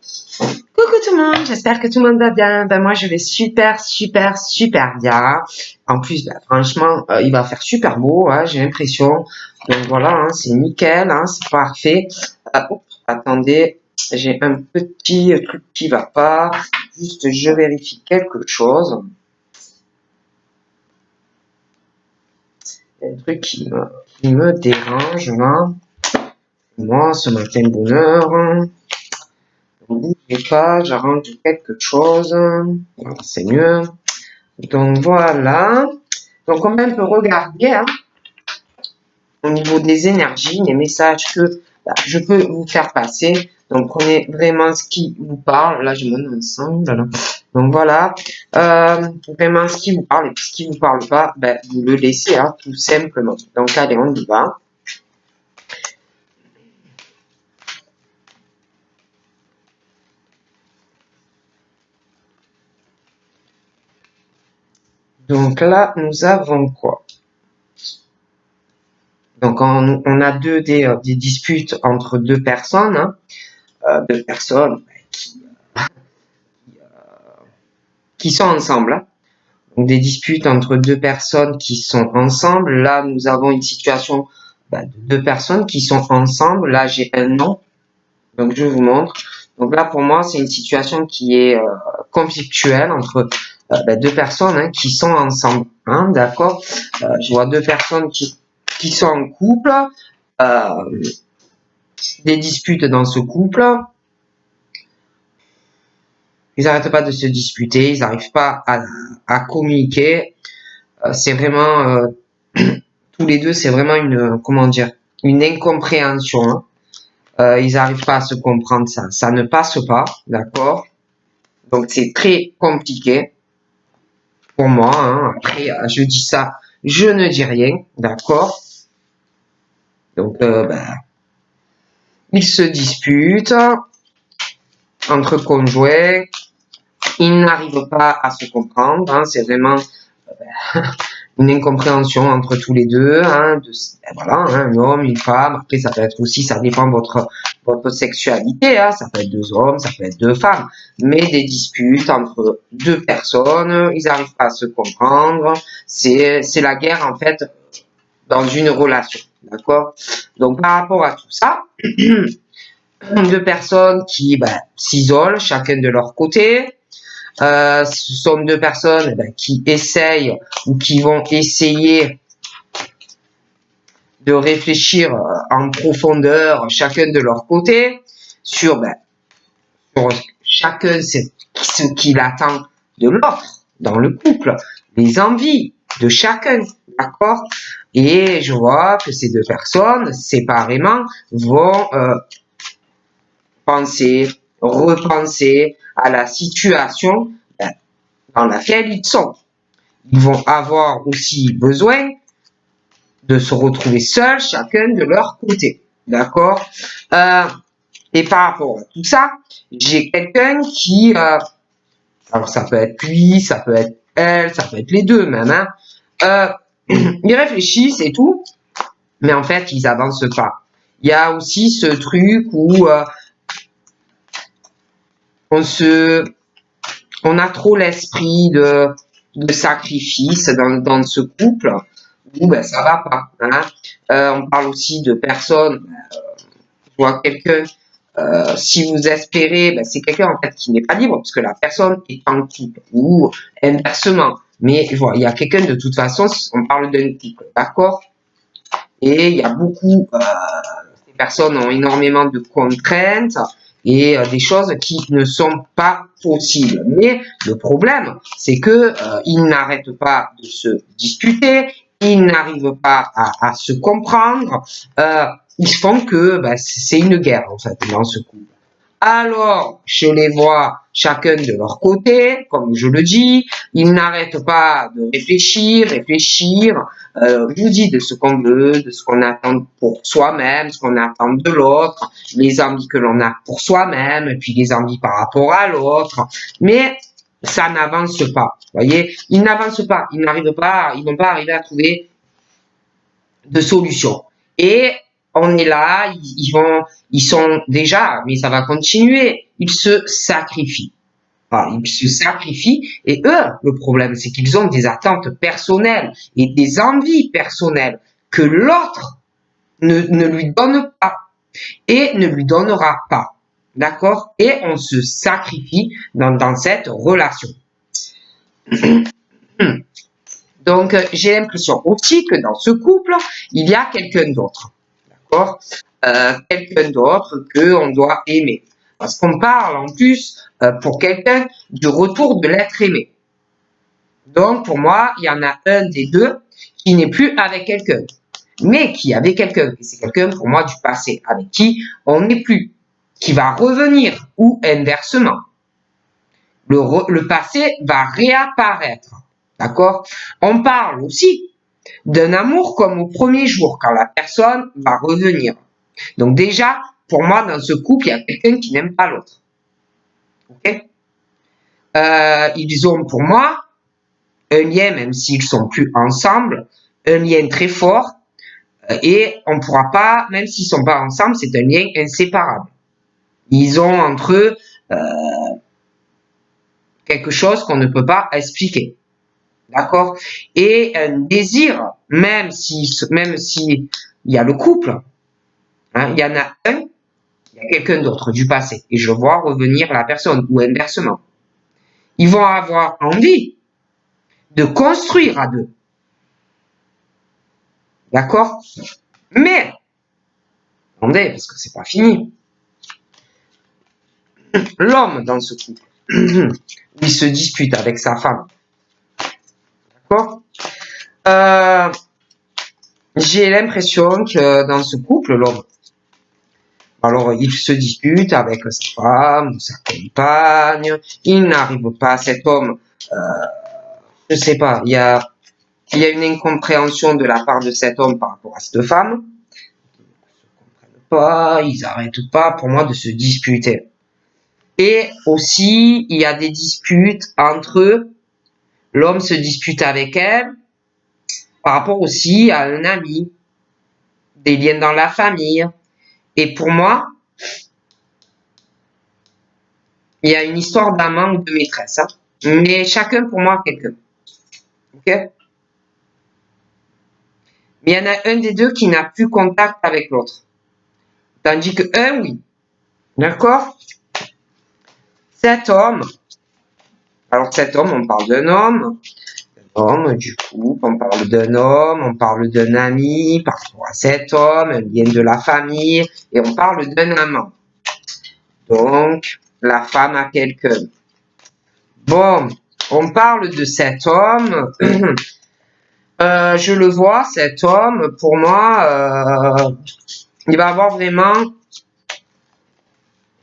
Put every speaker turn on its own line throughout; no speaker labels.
Coucou tout le monde, j'espère que tout le monde va bien. Ben moi je vais super bien. En plus, ben, franchement, il va faire super beau, hein, j'ai l'impression. Donc voilà, hein, c'est nickel, hein, c'est parfait. Oups, attendez, j'ai un petit truc qui va pas. Juste, je vérifie quelque chose. Il y a un truc qui me dérange là. Moi, ce matin, bonheur. Ne bougez pas, j'arrange quelque chose. Voilà, c'est mieux. Donc voilà. Donc on peut regarder hein, au niveau des énergies, les messages que je peux vous faire passer. Donc prenez vraiment ce qui vous parle. Là je monte ensemble. Donc voilà. Vraiment ce qui vous parle et ce qui vous parle pas, ben, vous le laissez hein, tout simplement. Donc allez, on y va. Donc là, nous avons quoi? Donc on a des disputes entre deux personnes, hein, deux personnes qui sont ensemble. Hein. Donc des disputes entre deux personnes qui sont ensemble. Là, nous avons une situation de deux personnes qui sont ensemble. Là, j'ai un nom. Donc je vous montre. Donc là, pour moi, c'est une situation qui est conflictuelle entre deux personnes hein, qui sont ensemble. Hein, d'accord. Je vois deux personnes qui sont en couple. Des disputes dans ce couple. Ils n'arrêtent pas de se disputer, ils n'arrivent pas à communiquer. C'est vraiment tous les deux, c'est vraiment une comment dire, une incompréhension. Hein. Ils n'arrivent pas à se comprendre, ça ne passe pas, d'accord. Donc c'est très compliqué pour moi. Hein. Après, je dis ça, je ne dis rien, d'accord. Donc ils se disputent entre conjoints. Ils n'arrivent pas à se comprendre, hein, c'est vraiment une incompréhension entre tous les deux, hein, voilà, hein, un homme, une femme, après ça peut être aussi, ça dépend de votre sexualité, hein, ça peut être deux hommes, ça peut être deux femmes, mais des disputes entre deux personnes, ils n'arrivent pas à se comprendre, c'est la guerre en fait dans une relation, d'accord. Donc par rapport à tout ça, deux personnes qui s'isolent chacun de leur côté. Ce sont deux personnes qui essayent ou qui vont essayer de réfléchir en profondeur chacun de leur côté sur chacun ce qu'il attend de l'autre dans le couple, les envies de chacun, d'accord. Et je vois que ces deux personnes séparément vont penser, repenser à la situation dans laquelle ils sont. Ils vont avoir aussi besoin de se retrouver seuls, chacun de leur côté. D'accord. Et par rapport à tout ça, j'ai quelqu'un qui... alors ça peut être lui, ça peut être elle, ça peut être les deux même. Hein, ils réfléchissent et tout, mais en fait, ils avancent pas. Il y a aussi ce truc où on a trop l'esprit de sacrifice dans ce couple où ça va pas. Hein. On parle aussi de personnes, je vois quelqu'un, si vous espérez, c'est quelqu'un en fait qui n'est pas libre parce que la personne est en couple ou inversement. Mais voilà, il y a quelqu'un de toute façon, on parle d'un couple, d'accord. Et il y a beaucoup, ces personnes ont énormément de contraintes et des choses qui ne sont pas possibles. Mais le problème, c'est que ils n'arrêtent pas de se disputer, ils n'arrivent pas à se comprendre. Ils font que c'est une guerre en fait dans ce couple. Alors, je les vois chacun de leur côté, comme je le dis, ils n'arrêtent pas de réfléchir, je vous dis de ce qu'on veut, de ce qu'on attend pour soi-même, ce qu'on attend de l'autre, les envies que l'on a pour soi-même, et puis les envies par rapport à l'autre, mais ça n'avance pas, voyez, ils n'avancent pas, ils n'arrivent pas, ils n'ont pas arrivé à trouver de solution. Et on est là, ils sont déjà, mais ça va continuer, ils se sacrifient. Voilà, ils se sacrifient et eux, le problème, c'est qu'ils ont des attentes personnelles et des envies personnelles que l'autre ne lui donne pas et ne lui donnera pas. D'accord? Et on se sacrifie dans cette relation. Donc, j'ai l'impression aussi que dans ce couple, il y a quelqu'un d'autre. D'accord? Quelqu'un d'autre qu'on doit aimer. Parce qu'on parle en plus, pour quelqu'un, du retour de l'être aimé. Donc, pour moi, il y en a un des deux qui n'est plus avec quelqu'un, mais qui avait quelqu'un. Et c'est quelqu'un, pour moi, du passé, avec qui on n'est plus, qui va revenir, ou inversement. Le passé va réapparaître. D'accord? On parle aussi d'un amour comme au premier jour, quand la personne va revenir. Donc déjà, pour moi, dans ce couple, il y a quelqu'un qui n'aime pas l'autre. Ok? Ils ont, pour moi, un lien, même s'ils sont plus ensemble, un lien très fort, et on ne pourra pas, même s'ils sont pas ensemble, c'est un lien inséparable. Ils ont entre eux quelque chose qu'on ne peut pas expliquer. D'accord? Et un désir, même si il y a le couple, hein, il y en a un, il y a quelqu'un d'autre du passé, et je vois revenir la personne, ou inversement. Ils vont avoir envie de construire à deux. D'accord? Mais, attendez, parce que c'est pas fini. L'homme dans ce couple, il se dispute avec sa femme. D'accord? J'ai l'impression que dans ce couple, l'homme, alors il se dispute avec sa femme ou sa compagne, il n'arrive pas, cet homme, je sais pas, il y a une incompréhension de la part de cet homme par rapport à cette femme. Ils ne comprennent pas, ils n'arrêtent pas, pour moi, de se disputer. Et aussi, il y a des disputes entre eux. L'homme se dispute avec elle par rapport aussi à un ami, des liens dans la famille. Et pour moi, il y a une histoire d'amant ou de maîtresse. Hein. Mais chacun, pour moi, quelqu'un. Ok? Mais il y en a un des deux qui n'a plus contact avec l'autre. Tandis que un, oui. D'accord? Cet homme, alors cet homme, on parle d'un homme, du coup, on parle d'un homme, on parle d'un ami, par rapport à cet homme, un lien de la famille, et on parle d'un amant. Donc, la femme a quelqu'un. Bon, on parle de cet homme. Je le vois, cet homme, pour moi, il va avoir vraiment,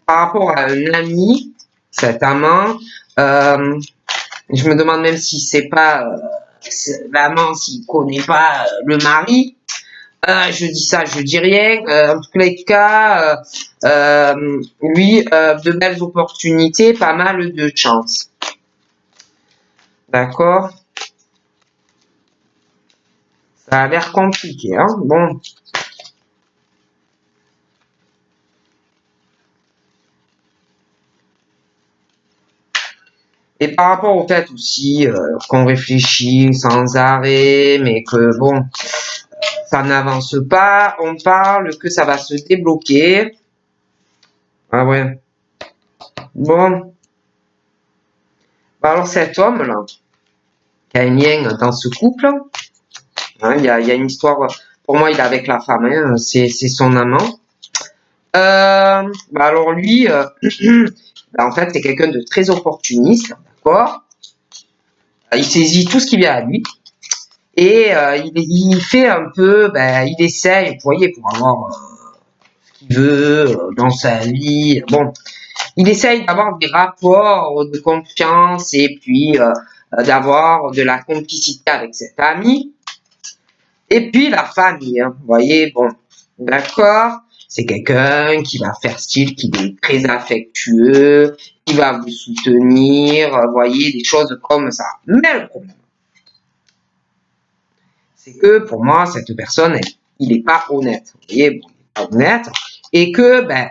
par rapport à un ami, cet amant, je me demande même si c'est pas l'amant, s'il connaît pas le mari. Je dis ça, je dis rien. En tous les cas, lui, de belles opportunités, pas mal de chance. D'accord? Ça a l'air compliqué, hein? Bon. Et par rapport au fait aussi qu'on réfléchit sans arrêt, mais que bon, ça n'avance pas, on parle que ça va se débloquer. Ah ouais. Bon. Bah alors cet homme-là, qui a un lien dans ce couple, hein, il y a une histoire, pour moi il est avec la femme, hein, c'est son amant. Bah alors lui, bah en fait c'est quelqu'un de très opportuniste, d'accord? Il saisit tout ce qui vient à lui. Et il fait un peu, ben, il essaye, vous voyez, pour avoir ce qu'il veut dans sa vie. Bon, il essaye d'avoir des rapports de confiance et puis d'avoir de la complicité avec cet ami. Et puis la famille, hein, vous voyez, bon, d'accord, c'est quelqu'un qui va faire style, qui est très affectueux, qui va vous soutenir, vous voyez, des choses comme ça. Mais le problème, c'est que pour moi, cette personne, il n'est pas honnête. Vous voyez, bon, honnête, et que, ben,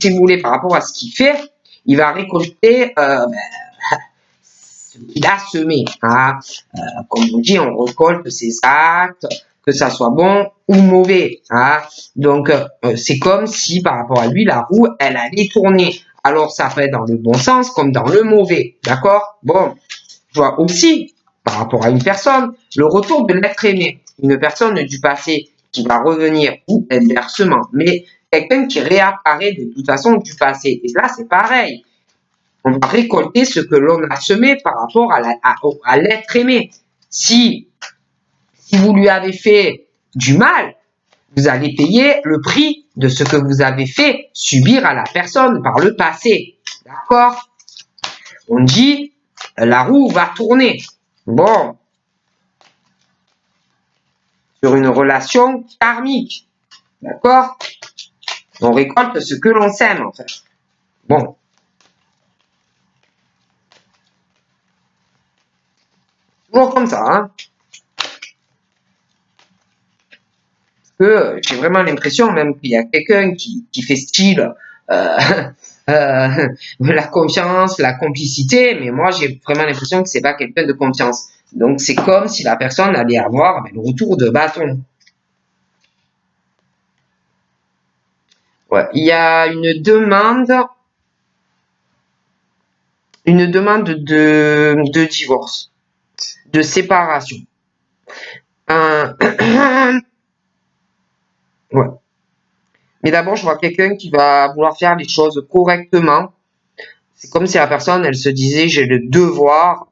si vous voulez, par rapport à ce qu'il fait, il va récolter ce qu'il a semé. Hein. Comme on dit, on récolte ses actes, que ça soit bon ou mauvais. Hein. Donc, c'est comme si, par rapport à lui, la roue, elle allait tourner. Alors, ça peut être dans le bon sens comme dans le mauvais. D'accord? Bon, je vois aussi, par rapport à une personne, le retour de l'être aimé. Une personne du passé qui va revenir, ou inversement, mais quelqu'un qui réapparaît de toute façon du passé. Et là, c'est pareil. On va récolter ce que l'on a semé par rapport à l'être aimé. Si vous lui avez fait du mal, vous allez payer le prix de ce que vous avez fait subir à la personne par le passé. D'accord? On dit, la roue va tourner. Bon. Sur une relation karmique. D'accord? On récolte ce que l'on sème, en fait. Bon. Toujours comme ça, hein. Que j'ai vraiment l'impression même qu'il y a quelqu'un qui fait style la confiance, la complicité, mais moi j'ai vraiment l'impression que c'est pas quelqu'un de confiance. Donc c'est comme si la personne allait avoir le retour de bâton. Ouais, il y a une demande de divorce, de séparation. Ouais. Mais d'abord, je vois quelqu'un qui va vouloir faire les choses correctement. C'est comme si la personne, elle se disait, j'ai le devoir,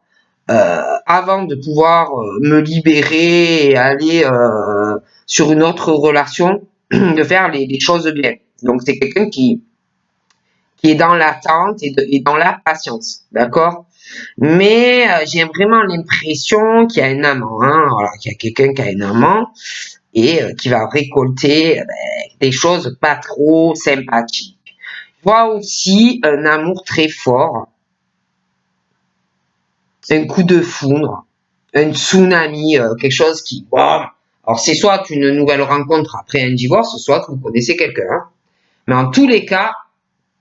avant de pouvoir me libérer et aller sur une autre relation, de faire les choses bien. Donc, c'est quelqu'un qui est dans l'attente et dans la patience. D'accord? Mais j'ai vraiment l'impression qu'il y a un amant, hein, voilà, qu'il y a quelqu'un qui a un amant et qui va récolter des choses pas trop sympathiques. Je vois aussi un amour très fort, un coup de foudre, un tsunami, quelque chose qui... Wow. Alors c'est soit une nouvelle rencontre après un divorce, soit que vous connaissez quelqu'un. Hein. Mais en tous les cas,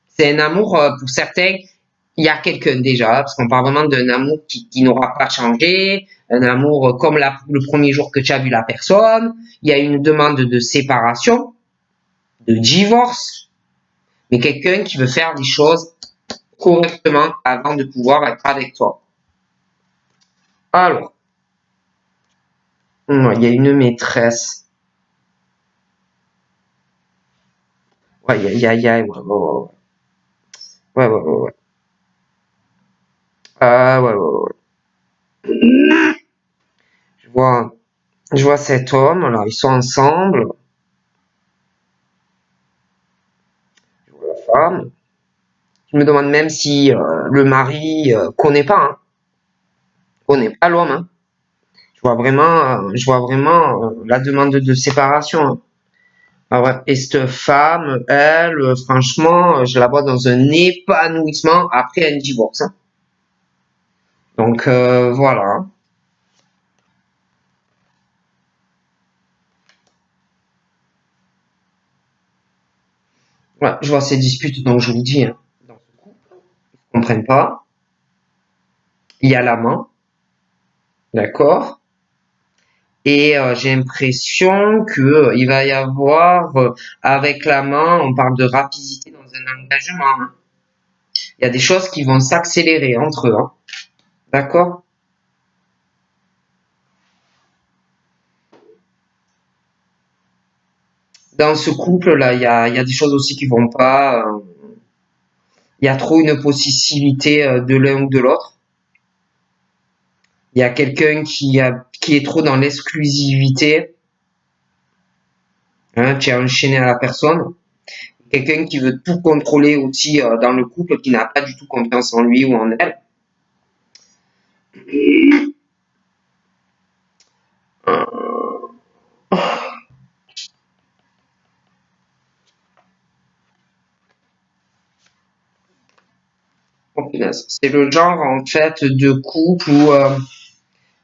c'est un amour, pour certains, il y a quelqu'un déjà, parce qu'on parle vraiment d'un amour qui n'aura pas changé, un amour comme le premier jour que tu as vu la personne, il y a une demande de séparation, de divorce, mais quelqu'un qui veut faire les choses correctement avant de pouvoir être avec toi. Alors, il y a une maîtresse. Ouais, ouais, ouais, ouais, ouais. Ah, ouais, ouais, ouais. Je vois, je vois cet homme, là, ils sont ensemble. Je vois la femme. Je me demande même si le mari connaît pas, hein. Connaît pas l'homme, hein. Je vois vraiment la demande de séparation. Hein. Ah ouais. Et cette femme, elle, franchement, je la vois dans un épanouissement après un divorce. Hein. Donc voilà. Ouais, je vois ces disputes, donc je vous dis, hein, dans ce couple, ils ne comprennent pas. Il y a l'amant, d'accord? Et j'ai l'impression que il va y avoir, avec l'amant, on parle de rapidité dans un engagement. Hein. Il y a des choses qui vont s'accélérer entre eux, hein, d'accord? Dans ce couple-là, il y a des choses aussi qui vont pas. Il y a trop une possessivité de l'un ou de l'autre. Il y a quelqu'un qui est trop dans l'exclusivité, hein, qui est enchaîné à la personne. Quelqu'un qui veut tout contrôler aussi dans le couple, qui n'a pas du tout confiance en lui ou en elle. Oh, c'est le genre en fait de couple où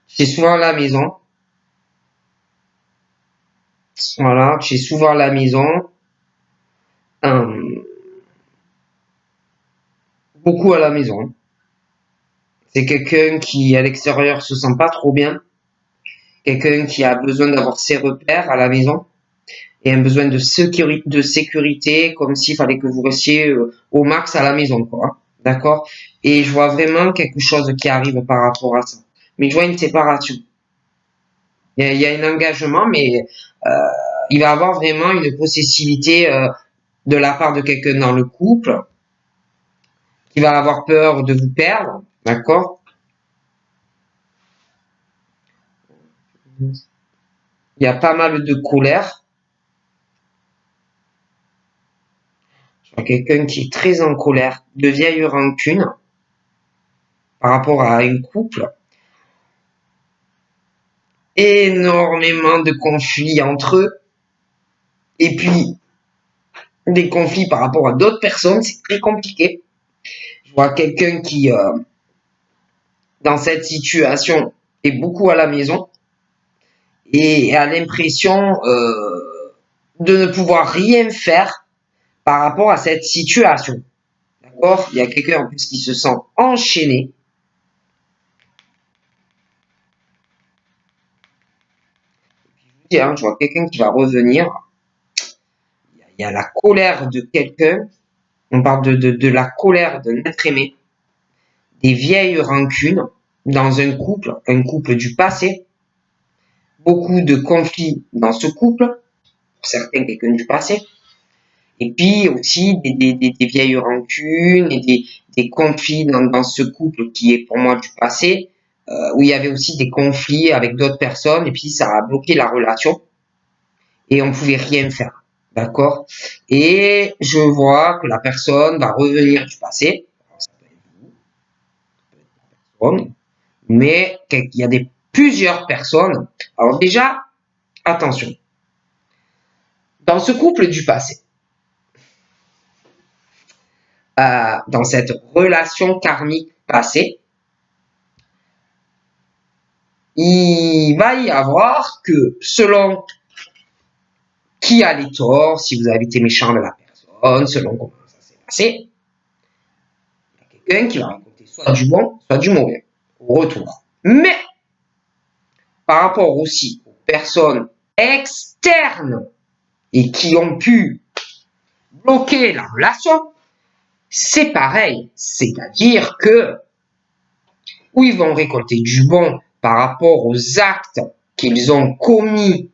c'est souvent à la maison. Voilà, c'est souvent à la maison. beaucoup à la maison. C'est quelqu'un qui, à l'extérieur, se sent pas trop bien. Quelqu'un qui a besoin d'avoir ses repères à la maison et un besoin de sécurité, comme s'il fallait que vous restiez au max à la maison, quoi. D'accord? Et je vois vraiment quelque chose qui arrive par rapport à ça. Mais je vois une séparation. Il y a un engagement, mais euh, il va avoir vraiment une possessivité de la part de quelqu'un dans le couple qui va avoir peur de vous perdre. D'accord? Il y a pas mal de colère. Je vois quelqu'un qui est très en colère, de vieille rancune par rapport à un couple. Énormément de conflits entre eux. Et puis, des conflits par rapport à d'autres personnes, c'est très compliqué. Je vois quelqu'un qui, dans cette situation, est beaucoup à la maison et a l'impression de ne pouvoir rien faire par rapport à cette situation. D'accord? Il y a quelqu'un en plus qui se sent enchaîné. Je vois quelqu'un qui va revenir. Il y a la colère de quelqu'un. On parle de la colère d'un être aimé. Des vieilles rancunes dans un couple du passé. Beaucoup de conflits dans ce couple. Pour certains, quelqu'un du passé. Et puis aussi des vieilles rancunes et des conflits dans ce couple qui est pour moi du passé, où il y avait aussi des conflits avec d'autres personnes et puis ça a bloqué la relation et on pouvait rien faire. D'accord? Et je vois que la personne va revenir du passé, mais il y a plusieurs personnes. Alors déjà, attention, dans ce couple du passé, dans cette relation karmique passée, il va y avoir que selon qui a les torts, si vous avez été méchant de la personne, selon comment ça s'est passé, il y a quelqu'un qui va raconter soit du bon, soit du mauvais au retour. Mais par rapport aussi aux personnes externes et qui ont pu bloquer la relation, c'est pareil. C'est-à-dire que où ils vont récolter du bon par rapport aux actes qu'ils ont commis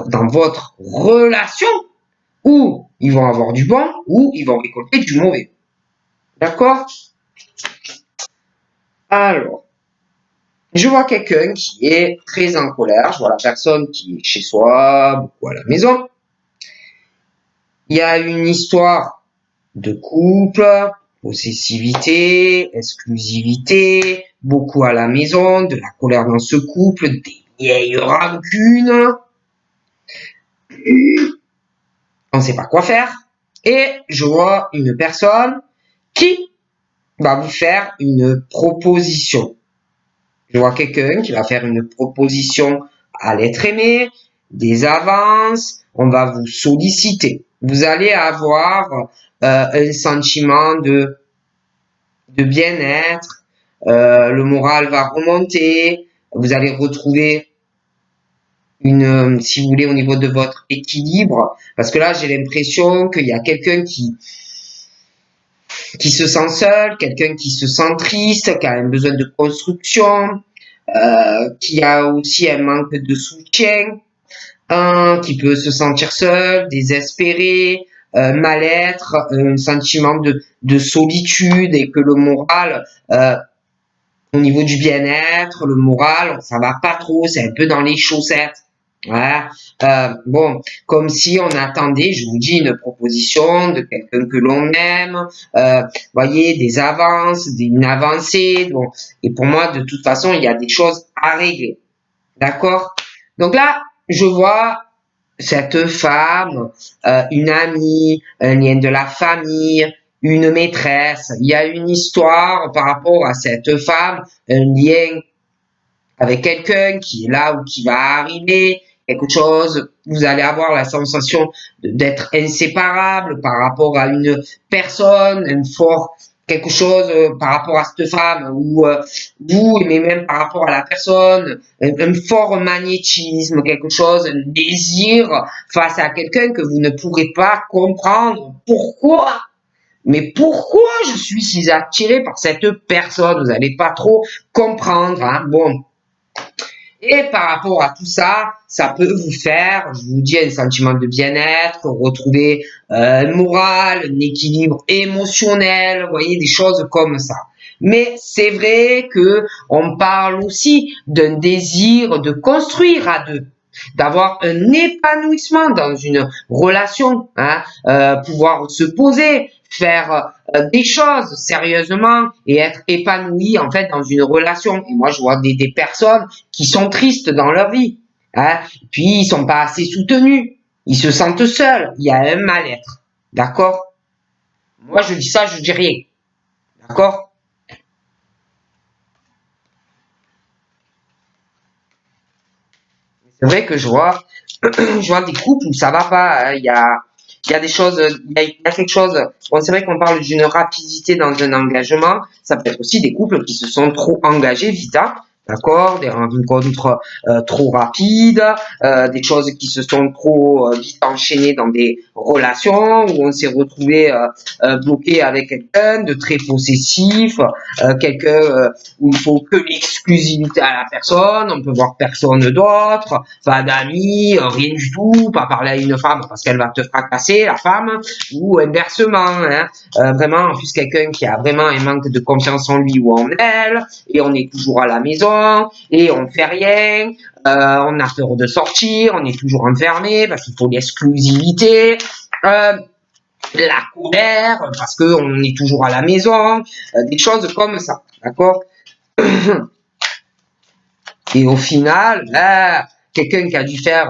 dans votre relation, ou ils vont avoir du bon, ou ils vont récolter du mauvais. D'accord? Alors, je vois quelqu'un qui est très en colère. Je vois la personne qui est chez soi, beaucoup à la maison. Il y a une histoire de couple, possessivité, exclusivité, beaucoup à la maison, de la colère dans ce couple, des vieilles rancunes. On ne sait pas quoi faire. Et je vois une personne qui va vous faire une proposition. Je vois quelqu'un qui va faire une proposition à l'être aimé, des avances, on va vous solliciter. Vous allez avoir un sentiment de bien-être, le moral va remonter, vous allez retrouver si vous voulez, au niveau de votre équilibre, parce que là, j'ai l'impression qu'il y a quelqu'un qui se sent seul, quelqu'un qui se sent triste, qui a un besoin de construction, qui a aussi un manque de soutien, qui peut se sentir seul, désespéré, mal-être, un sentiment de solitude et que le moral, au niveau du bien-être, le moral, ça va pas trop, c'est un peu dans les chaussettes. Voilà. Bon, comme si on attendait, je vous dis, une proposition de quelqu'un que l'on aime, voyez, des avances, une avancée. Bon. Et pour moi, de toute façon, il y a des choses à régler. D'accord? Donc là, je vois cette femme, une amie, un lien de la famille, une maîtresse. Il y a une histoire par rapport à cette femme, un lien avec quelqu'un qui est là ou qui va arriver, quelque chose, vous allez avoir la sensation d'être inséparable par rapport à une personne, un fort quelque chose par rapport à cette femme ou vous, mais même par rapport à la personne, un fort magnétisme, quelque chose, un désir face à quelqu'un que vous ne pourrez pas comprendre. Pourquoi? Mais pourquoi je suis si attiré par cette personne? Vous n'allez pas trop comprendre. Hein? Bon, et par rapport à tout ça, ça peut vous faire, je vous dis, un sentiment de bien-être, retrouver un moral, un équilibre émotionnel, vous voyez, des choses comme ça. Mais c'est vrai que on parle aussi d'un désir de construire à deux, d'avoir un épanouissement dans une relation, hein, pouvoir se poser, faire des choses sérieusement et être épanoui en fait dans une relation. Et moi, je vois des personnes qui sont tristes dans leur vie, hein, puis ils sont pas assez soutenus, ils se sentent seuls, il y a un mal-être, d'accord? Moi, je dis ça, je dis rien, d'accord? C'est vrai que je vois des couples où ça va pas, hein. Il y a des choses, il y a quelque chose. Bon, c'est vrai qu'on parle d'une rapidité dans un engagement. Ça peut être aussi des couples qui se sont trop engagés vite, hein, d'accord, des rencontres trop rapides, des choses qui se sont trop vite enchaînées dans des relations où on s'est retrouvé bloqué avec quelqu'un de très possessif, quelqu'un où il faut que l'exclusivité à la personne, on peut voir personne d'autre, pas d'amis, rien du tout, pas parler à une femme parce qu'elle va te fracasser, la femme, ou inversement, hein. Vraiment, en plus, quelqu'un qui a vraiment un manque de confiance en lui ou en elle, et on est toujours à la maison, et on fait rien, on a peur de sortir, on est toujours enfermé parce qu'il faut l'exclusivité, la colère parce qu'on est toujours à la maison, des choses comme ça, d'accord? Et au final, là, quelqu'un qui a dû faire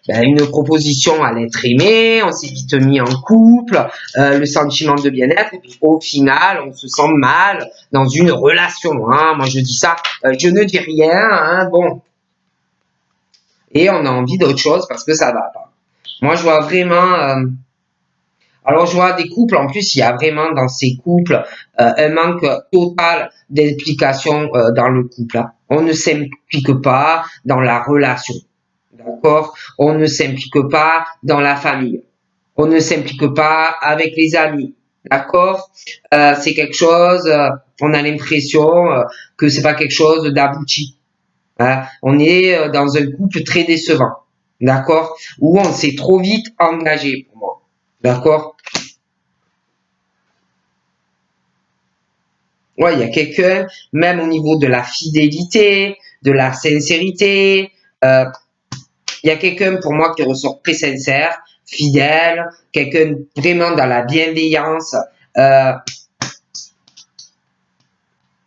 une proposition à l'être aimé, on s'est vite mis en couple, le sentiment de bien-être, et puis au final, on se sent mal dans une relation. Hein. Moi, je dis ça, je ne dis rien, hein, bon. Et on a envie d'autre chose parce que ça va pas. Moi, je vois vraiment... alors, je vois des couples, en plus, il y a vraiment dans ces couples un manque total d'implication dans le couple. Hein. On ne s'implique pas dans la relation, d'accord? On ne s'implique pas dans la famille. On ne s'implique pas avec les amis, d'accord? C'est quelque chose, on a l'impression que c'est pas quelque chose d'abouti. Hein. On est dans un couple très décevant, d'accord? Où on s'est trop vite engagé, pour moi, d'accord? Ouais, il y a quelqu'un, même au niveau de la fidélité, de la sincérité, euh, il y a quelqu'un pour moi qui ressort très sincère, fidèle, quelqu'un vraiment dans la bienveillance. Euh,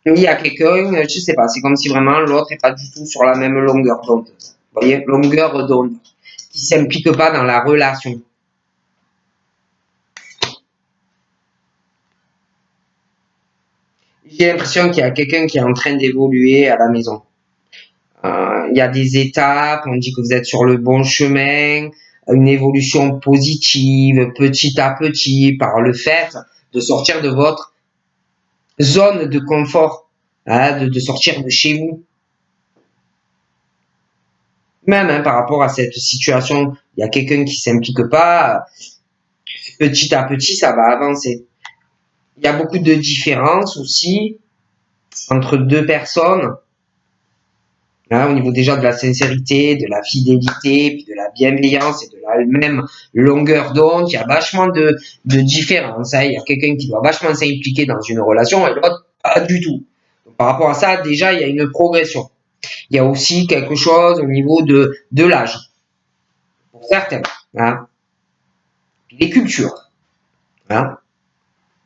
il y a quelqu'un, je sais pas, c'est comme si vraiment l'autre est pas du tout sur la même longueur d'onde. Vous voyez, longueur d'onde, qui s'implique pas dans la relation. J'ai l'impression qu'il y a quelqu'un qui est en train d'évoluer à la maison. Il y a des étapes, on dit que vous êtes sur le bon chemin, une évolution positive, petit à petit, par le fait de sortir de votre zone de confort, hein, de sortir de chez vous. Même hein, par rapport à cette situation, il y a quelqu'un qui s'implique pas, petit à petit, ça va avancer. Il y a beaucoup de différences aussi entre deux personnes. Hein, au niveau déjà de la sincérité, de la fidélité, puis de la bienveillance et de la même longueur d'onde, il y a vachement de différences. Hein. Il y a quelqu'un qui doit vachement s'impliquer dans une relation et l'autre pas du tout. Donc, par rapport à ça, déjà, il y a une progression. Il y a aussi quelque chose au niveau de l'âge, pour certains. Hein. Les cultures. Hein.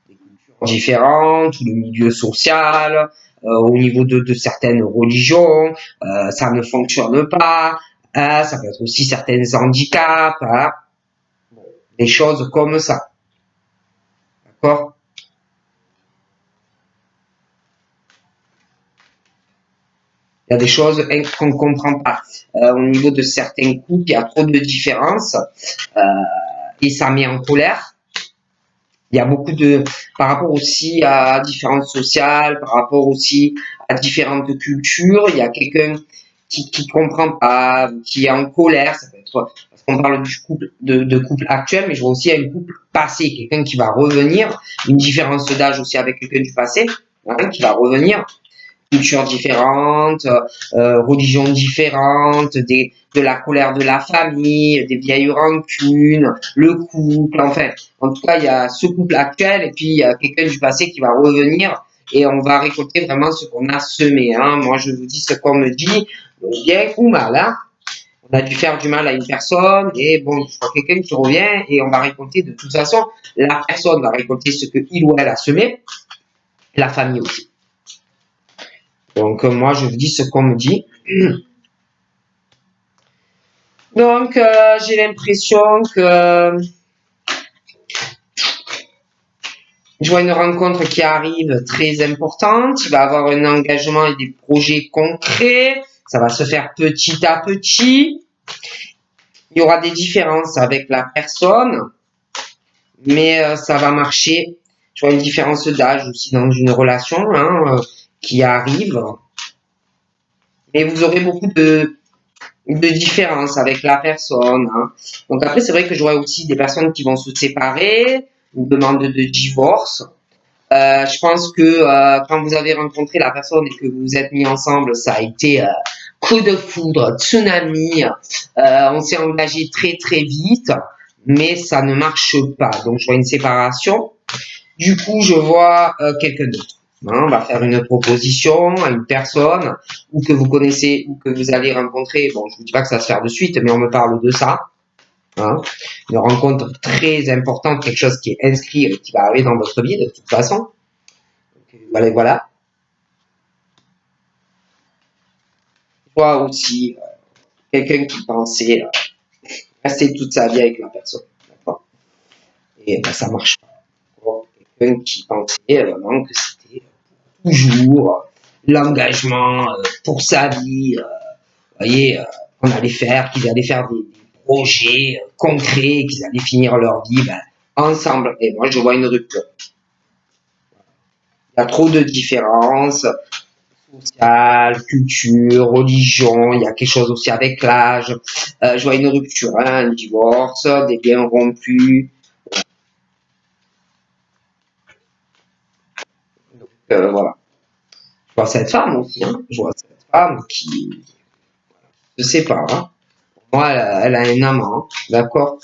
Les cultures différentes, le milieu social, au niveau de certaines religions, ça ne fonctionne pas, hein, ça peut être aussi certains handicaps, hein, des choses comme ça, d'accord? Il y a des choses qu'on ne comprend pas. Au niveau de certains couples, il y a trop de différences et ça met en colère. Il y a beaucoup de, par rapport aussi à différences sociales, par rapport aussi à différentes cultures, il y a quelqu'un qui comprend pas, qui est en colère, ça peut être, parce qu'on parle du couple, de couple actuel, mais je vois aussi un couple passé, quelqu'un qui va revenir, une différence d'âge aussi avec quelqu'un du passé, hein, qui va revenir, cultures différentes, religions différentes, de la colère de la famille, des vieilles rancunes, le couple, enfin, en tout cas, il y a ce couple actuel et puis il y a quelqu'un du passé qui va revenir et on va récolter vraiment ce qu'on a semé. Hein. Moi, je vous dis ce qu'on me dit, bien ou mal. Hein. On a dû faire du mal à une personne et bon, je vois quelqu'un qui revient et on va récolter de toute façon, la personne va récolter ce que il ou elle a semé, la famille aussi. Donc, moi, je vous dis ce qu'on me dit. Donc, j'ai l'impression que je vois une rencontre qui arrive très importante. Il va y avoir un engagement et des projets concrets. Ça va se faire petit à petit. Il y aura des différences avec la personne, mais ça va marcher. Je vois une différence d'âge aussi dans une relation hein, qui arrive. Mais vous aurez beaucoup de différence avec la personne. Hein. Donc après, c'est vrai que j'aurais aussi des personnes qui vont se séparer, une demande de divorce. Je pense que quand vous avez rencontré la personne et que vous vous êtes mis ensemble, ça a été coup de foudre, tsunami. On s'est engagé très très vite, mais ça ne marche pas. Donc je vois une séparation. Du coup, je vois quelqu'un d'autre. Hein, on va faire une proposition à une personne ou que vous connaissez ou que vous allez rencontrer. Bon, je vous dis pas que ça va se faire de suite, mais on me parle de ça. Hein. Une rencontre très importante, quelque chose qui est inscrit et qui va arriver dans votre vie de toute façon. Voilà, voilà. Je vois aussi quelqu'un qui pensait rester toute sa vie avec la personne. Et ben, ça marche pas. Quelqu'un qui pensait vraiment que c'était toujours l'engagement pour sa vie. Vous voyez, on allait faire, qu'ils allaient faire des projets concrets, qu'ils allaient finir leur vie ben, ensemble. Et moi, je vois une rupture. Il y a trop de différences sociales, culture, religion. Il y a quelque chose aussi avec l'âge. Je vois une rupture, hein, un divorce, des biens rompus. Donc, voilà. Je vois cette femme aussi. Hein. Je vois cette femme qui se sépare. Hein. Pour moi, elle a un amant, d'accord.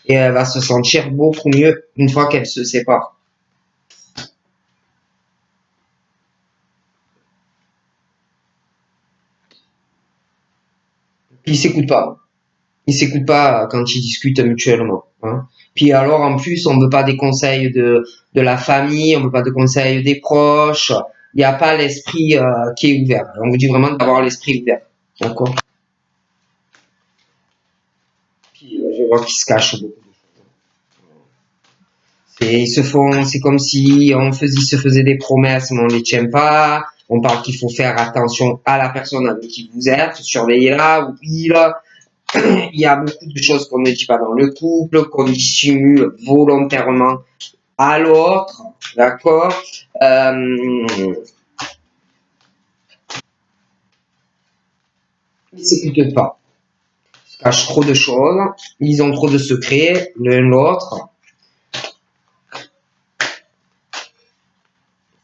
Et elle va se sentir beaucoup mieux une fois qu'elle se sépare. Puis ils s'écoutent pas. Ils s'écoutent pas quand ils discutent mutuellement. Hein. Puis alors en plus, on veut pas des conseils de la famille, on veut pas de conseils des proches. Il n'y a pas l'esprit qui est ouvert. On vous dit vraiment d'avoir l'esprit ouvert. D'accord. Puis je vois qu'ils se cachent beaucoup. Et ils se font, c'est comme si ils se faisaient des promesses, mais on les tient pas. On parle qu'il faut faire attention à la personne avec qui vous êtes, surveiller là ou il. Il y a beaucoup de choses qu'on ne dit pas dans le couple, qu'on dissimule volontairement à l'autre, d'accord. Ils s'écoutent pas, ils se cachent trop de choses, ils ont trop de secrets l'un l'autre.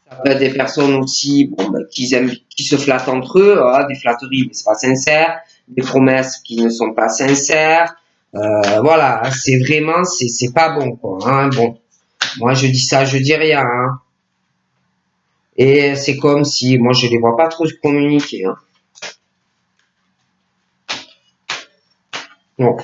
Ça peut être des personnes aussi bon, ben, qui se flattent entre eux, hein, des flatteries, mais c'est pas sincère, des promesses qui ne sont pas sincères. Voilà, c'est vraiment, c'est pas bon, quoi. Hein, bon, moi je dis ça, je dis rien. Hein. Et c'est comme si, moi je les vois pas trop communiquer. Hein. Non.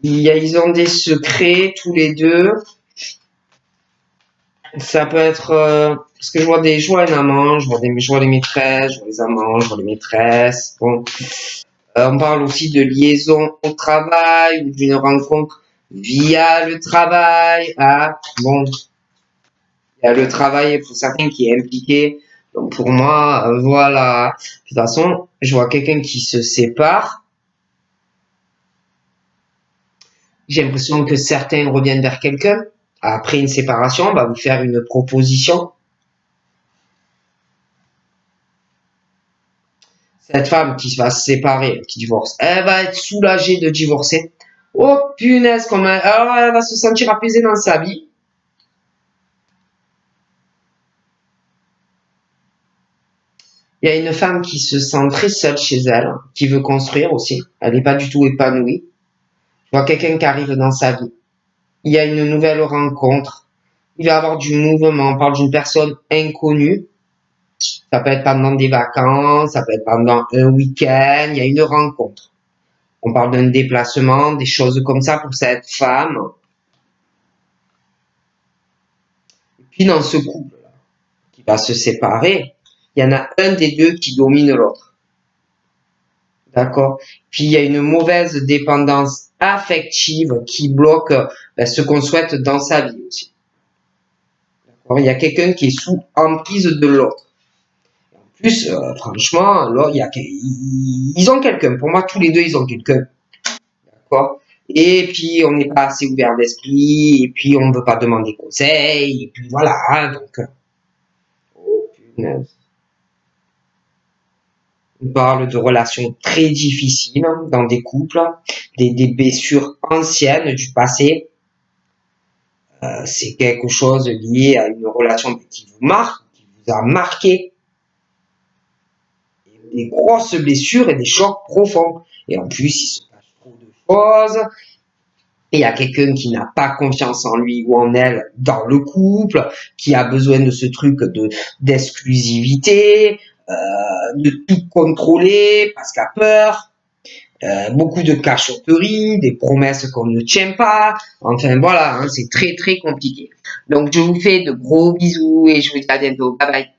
Ils ont des secrets tous les deux. Ça peut être parce que je vois les amants, je vois les maîtresses, je vois les amants, je vois les maîtresses. Bon, on parle aussi de liaison au travail ou d'une rencontre via le travail. Ah, bon, il y a le travail pour certains qui est impliqué. Donc pour moi, voilà. De toute façon, je vois quelqu'un qui se sépare. J'ai l'impression que certains reviennent vers quelqu'un. Après une séparation, on va vous faire une proposition. Cette femme qui va se séparer, qui divorce, elle va être soulagée de divorcer. Oh punaise, alors elle va se sentir apaisée dans sa vie. Il y a une femme qui se sent très seule chez elle, qui veut construire aussi. Elle n'est pas du tout épanouie. Je vois quelqu'un qui arrive dans sa vie. Il y a une nouvelle rencontre. Il va y avoir du mouvement. On parle d'une personne inconnue. Ça peut être pendant des vacances, ça peut être pendant un week-end. Il y a une rencontre. On parle d'un déplacement, des choses comme ça pour cette femme. Et puis dans ce couple-là, qui va se séparer, il y en a un des deux qui domine l'autre. D'accord? Puis il y a une mauvaise dépendance affective qui bloque ce qu'on souhaite dans sa vie aussi. D'accord? Il y a quelqu'un qui est sous emprise de l'autre. En plus, franchement, là, ils ont quelqu'un. Pour moi, tous les deux, ils ont quelqu'un. D'accord? Et puis, on n'est pas assez ouvert d'esprit, et puis on ne veut pas demander conseil, et puis voilà, hein, donc, oh, punaise. On parle de relations très difficiles dans des couples, des blessures anciennes du passé. C'est quelque chose lié à une relation qui vous marque, qui vous a marqué. Des grosses blessures et des chocs profonds. Et en plus, il se passe trop de choses. Et il y a quelqu'un qui n'a pas confiance en lui ou en elle dans le couple, qui a besoin de ce truc d'exclusivité, de tout contrôler parce qu'il a peur. Beaucoup de cachotterie, des promesses qu'on ne tient pas. Enfin voilà, hein, c'est très très compliqué. Donc je vous fais de gros bisous et je vous dis à bientôt. Bye bye.